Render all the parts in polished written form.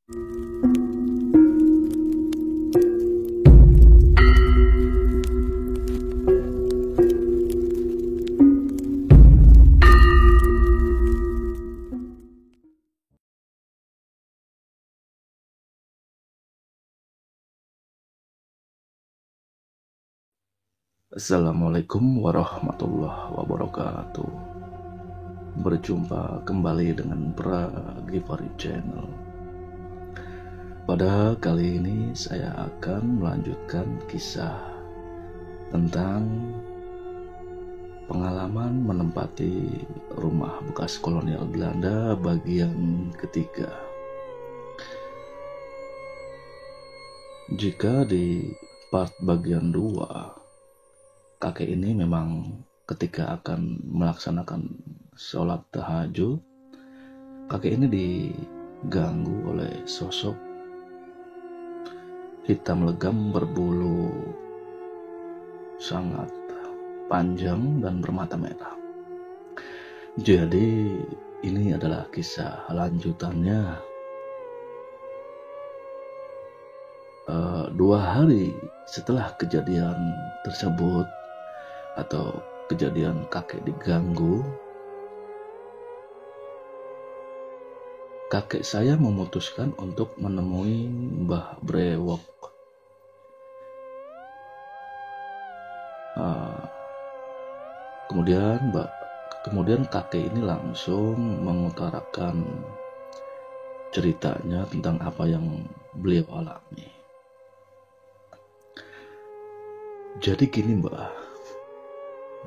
Assalamualaikum warahmatullahi wabarakatuh. Berjumpa kembali dengan Givari Channel. Pada kali ini saya akan melanjutkan kisah tentang pengalaman menempati rumah bekas kolonial Belanda bagian ketiga. Jika di part bagian 2, kakek ini memang ketika akan melaksanakan sholat tahajud, kakek ini diganggu oleh sosok hitam legam berbulu sangat panjang dan bermata merah. Jadi ini adalah kisah lanjutannya. 2 hari setelah kejadian tersebut atau kejadian kakek diganggu, kakek saya memutuskan untuk menemui Mbah Brewok. Kemudian kakek ini langsung mengutarakan ceritanya tentang apa yang beliau alami. Jadi gini Mbah,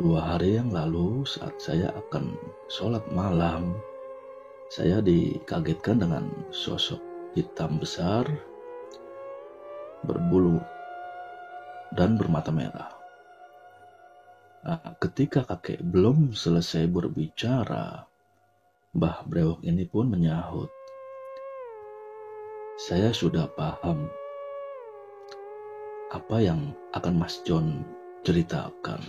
2 hari yang lalu saat saya akan sholat malam, saya dikagetkan dengan sosok hitam besar, berbulu, dan bermata merah. Ketika kakek belum selesai berbicara, Mbah Brewok ini pun menyahut, "Saya sudah paham apa yang akan Mas John ceritakan.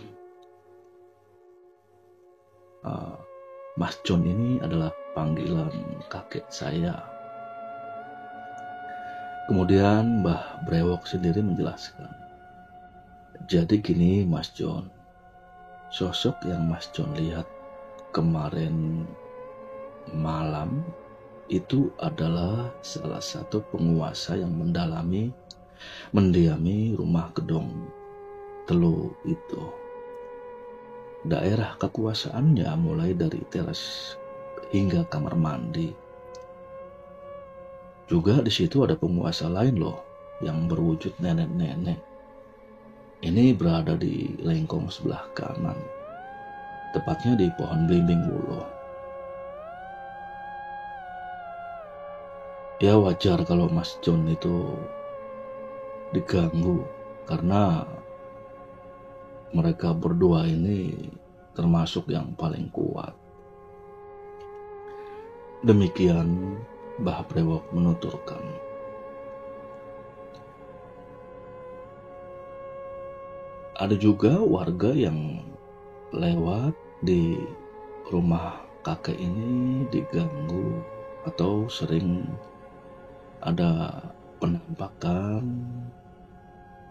Mas John ini adalah panggilan kakek saya." Kemudian Mbah Brewok sendiri menjelaskan, "Jadi gini Mas John, sosok yang Mas John lihat kemarin malam itu adalah salah satu penguasa yang mendiami rumah gedung telu itu. Daerah kekuasaannya mulai dari teras hingga kamar mandi. Juga di situ ada penguasa lain loh yang berwujud nenek-nenek. Ini berada di lengkong sebelah kanan, tepatnya di pohon belimbing wulo. Ya wajar kalau Mas John itu diganggu karena mereka berdua ini termasuk yang paling kuat." Demikian Mbah Brewok menuturkan. Ada juga warga yang lewat di rumah kakek ini diganggu atau sering ada penampakan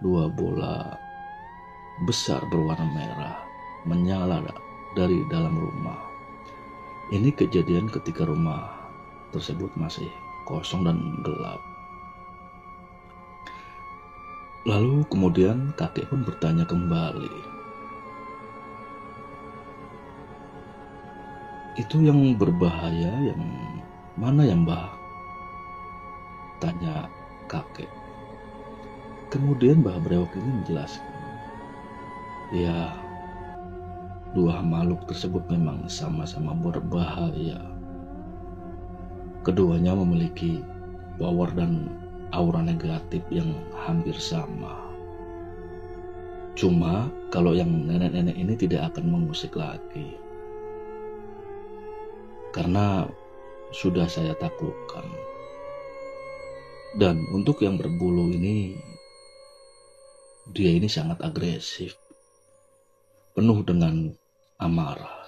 2 bola besar berwarna merah menyala dari dalam rumah. Ini kejadian ketika rumah tersebut masih kosong dan gelap. Lalu kemudian kakek pun bertanya kembali, "Itu yang berbahaya yang mana ya Mbah?" tanya kakek. Kemudian Mbah Brewok ini menjelaskan, "Ya, 2 makhluk tersebut memang sama-sama berbahaya. Keduanya memiliki power dan aura negatif yang hampir sama. Cuma kalau yang nenek-nenek ini tidak akan mengusik lagi, karena sudah saya taklukkan. Dan untuk yang berbulu ini, dia ini sangat agresif, penuh dengan amarah.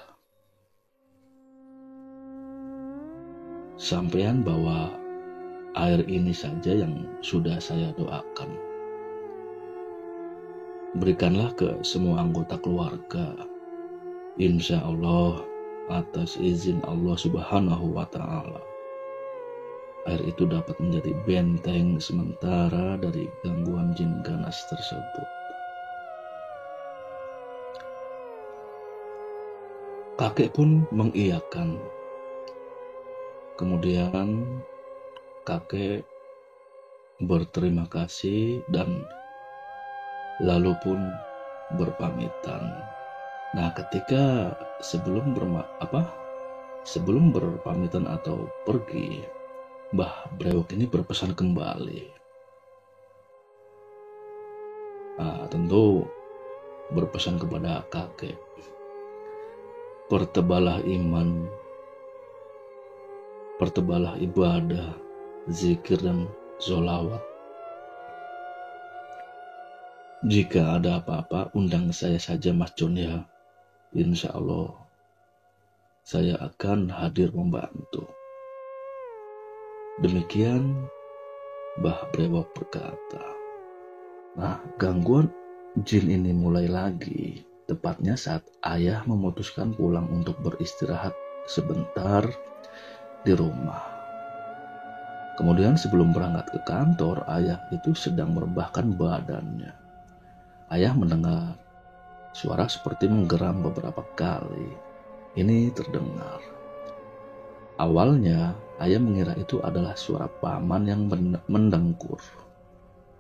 Sampean bawa air ini saja yang sudah saya doakan. Berikanlah ke semua anggota keluarga. Insya Allah, atas izin Allah Subhanahu wa Ta'ala, air itu dapat menjadi benteng sementara dari gangguan jin ganas tersebut. Kakek pun mengiyakan. Kemudian kakek berterima kasih dan lalu pun berpamitan. Nah, ketika sebelum berpamitan atau pergi, Mbah Brewok ini berpesan kembali. Nah, tentu berpesan kepada kakek, pertebalah iman, pertebalah ibadah, zikir dan sholawat. Jika ada apa-apa, undang saya saja Mas John ya. Insya Allah saya akan hadir membantu. Demikian Mbah Brewok berkata. Nah, gangguan jin ini mulai lagi, tepatnya saat ayah memutuskan pulang untuk beristirahat sebentar di rumah. Kemudian sebelum berangkat ke kantor, ayah itu sedang merebahkan badannya. Ayah mendengar suara seperti menggeram beberapa kali. Ini terdengar. Awalnya, ayah mengira itu adalah suara paman yang mendengkur.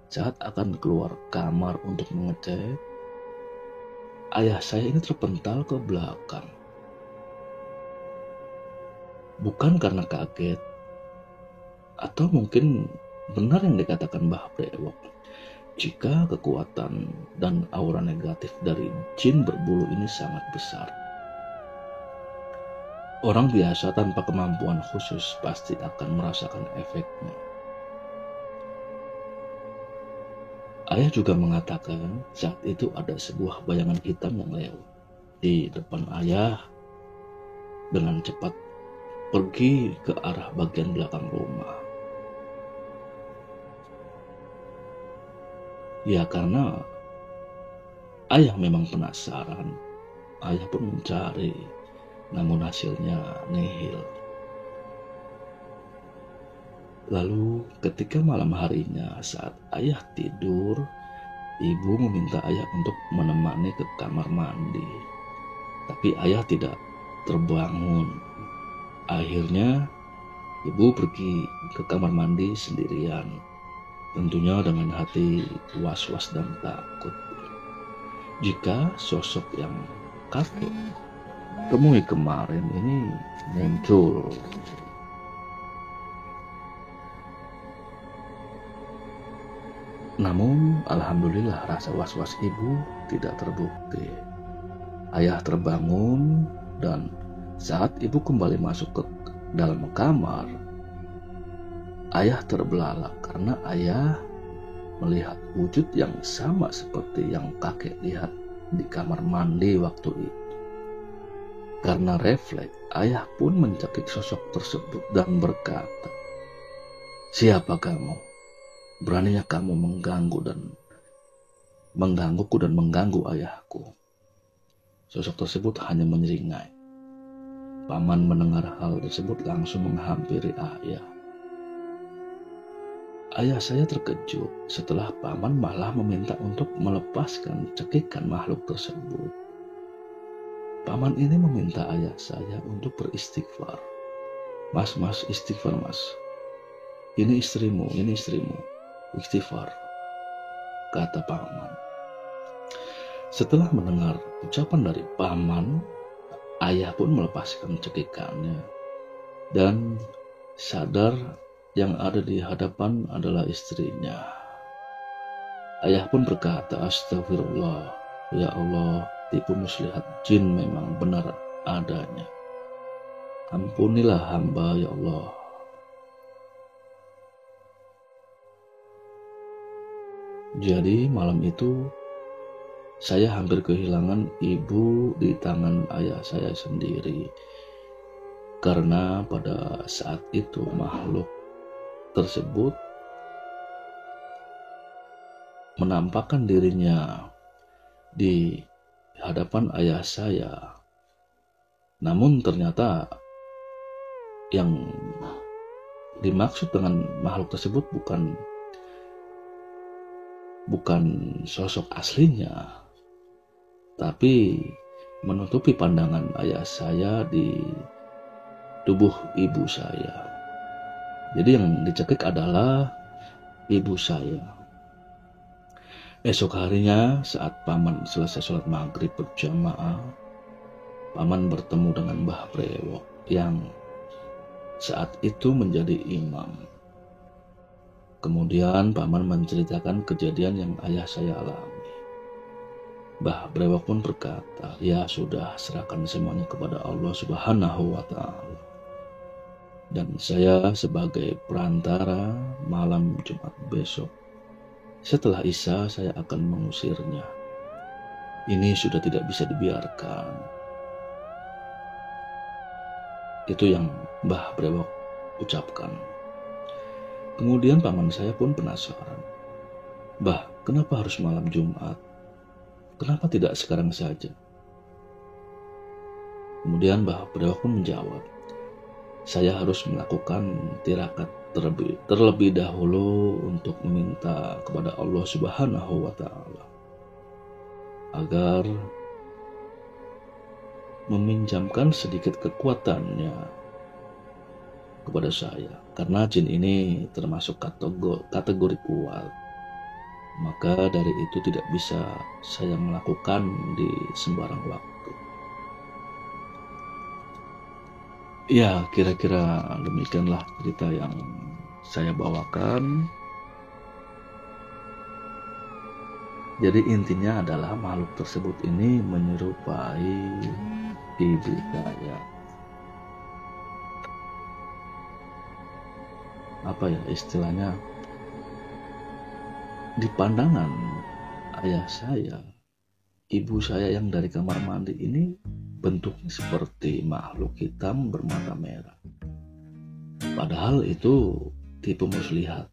Saat akan keluar kamar untuk mengecek, ayah saya ini terpental ke belakang. Bukan karena kaget, atau mungkin benar yang dikatakan Mbah Brewok. Jika kekuatan dan aura negatif dari jin berbulu ini sangat besar, orang biasa tanpa kemampuan khusus pasti akan merasakan efeknya. Ayah juga mengatakan saat itu ada sebuah bayangan hitam yang lewat di depan ayah dengan cepat pergi ke arah bagian belakang rumah. Ya, karena ayah memang penasaran, ayah pun mencari, namun hasilnya nihil. Lalu ketika malam harinya saat ayah tidur, ibu meminta ayah untuk menemani ke kamar mandi. Tapi ayah tidak terbangun. Akhirnya ibu pergi ke kamar mandi sendirian. Tentunya dengan hati was-was dan takut. Jika sosok yang kakek temui kemarin ini muncul. Namun alhamdulillah rasa was-was ibu tidak terbukti. Ayah terbangun dan saat ibu kembali masuk ke dalam kamar, ayah terbelalak karena ayah melihat wujud yang sama seperti yang kakek lihat di kamar mandi waktu itu. Karena refleks, ayah pun mencekik sosok tersebut dan berkata, "Siapa kamu? Beraninya kamu menggangguku dan mengganggu ayahku." Sosok tersebut hanya menyeringai. Paman mendengar hal tersebut langsung menghampiri ayah. Ayah saya terkejut setelah paman malah meminta untuk melepaskan cekikan makhluk tersebut. Paman ini meminta ayah saya untuk beristighfar. Mas, istighfar mas. Ini istrimu, istighfar, kata paman. Setelah mendengar ucapan dari paman, ayah pun melepaskan cekikannya dan sadar yang ada di hadapan adalah istrinya. Ayah pun berkata, "Astagfirullah, ya Allah, tipu muslihat jin memang benar adanya. Ampunilah hamba ya Allah." Jadi malam itu saya hampir kehilangan ibu di tangan ayah saya sendiri. Karena pada saat itu makhluk tersebut menampakkan dirinya di hadapan ayah saya. Namun ternyata yang dimaksud dengan makhluk tersebut bukan sosok aslinya, tapi menutupi pandangan ayah saya di tubuh ibu saya. Jadi yang dicekik adalah ibu saya. Esok harinya saat paman selesai sholat maghrib berjamaah, paman bertemu dengan Mbah Brewok yang saat itu menjadi imam. Kemudian paman menceritakan kejadian yang ayah saya alami. Mbah Brewok pun berkata, "Ya sudah, serahkan semuanya kepada Allah Subhanahu wa Ta'ala. Dan saya sebagai perantara malam Jumat besok, setelah Isya saya akan mengusirnya. Ini sudah tidak bisa dibiarkan." Itu yang Mbah Brewok ucapkan. Kemudian paman saya pun penasaran. "Mbah, kenapa harus malam Jumat? Kenapa tidak sekarang saja?" Kemudian Mbah Brewok pun menjawab, "Saya harus melakukan tirakat terlebih dahulu untuk meminta kepada Allah Subhanahu wa Ta'ala agar meminjamkan sedikit kekuatannya kepada saya, karena jin ini termasuk kategori kuat. Maka dari itu tidak bisa saya melakukan di sembarang waktu." Ya, kira-kira demikianlah cerita yang saya bawakan. Jadi intinya adalah makhluk tersebut ini menyerupai ibu saya. Apa ya istilahnya? Di pandangan ayah saya, ibu saya yang dari kamar mandi ini bentuknya seperti makhluk hitam bermata merah. Padahal itu tipu muslihat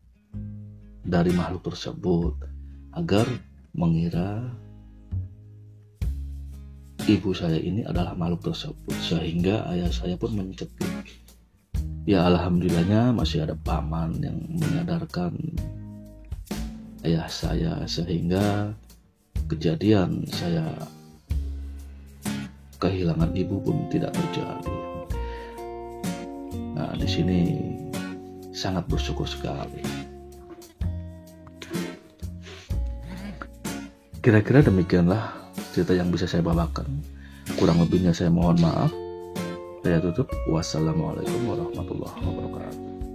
dari makhluk tersebut agar mengira ibu saya ini adalah makhluk tersebut, sehingga ayah saya pun mencekik. Ya alhamdulillahnya masih ada paman yang menyadarkan ayah saya, sehingga kejadian saya kehilangan ibu pun tidak terjadi. Nah, di sini sangat bersyukur sekali. Kira-kira demikianlah cerita yang bisa saya bawakan. Kurang lebihnya saya mohon maaf. Saya tutup. Wassalamualaikum warahmatullahi wabarakatuh.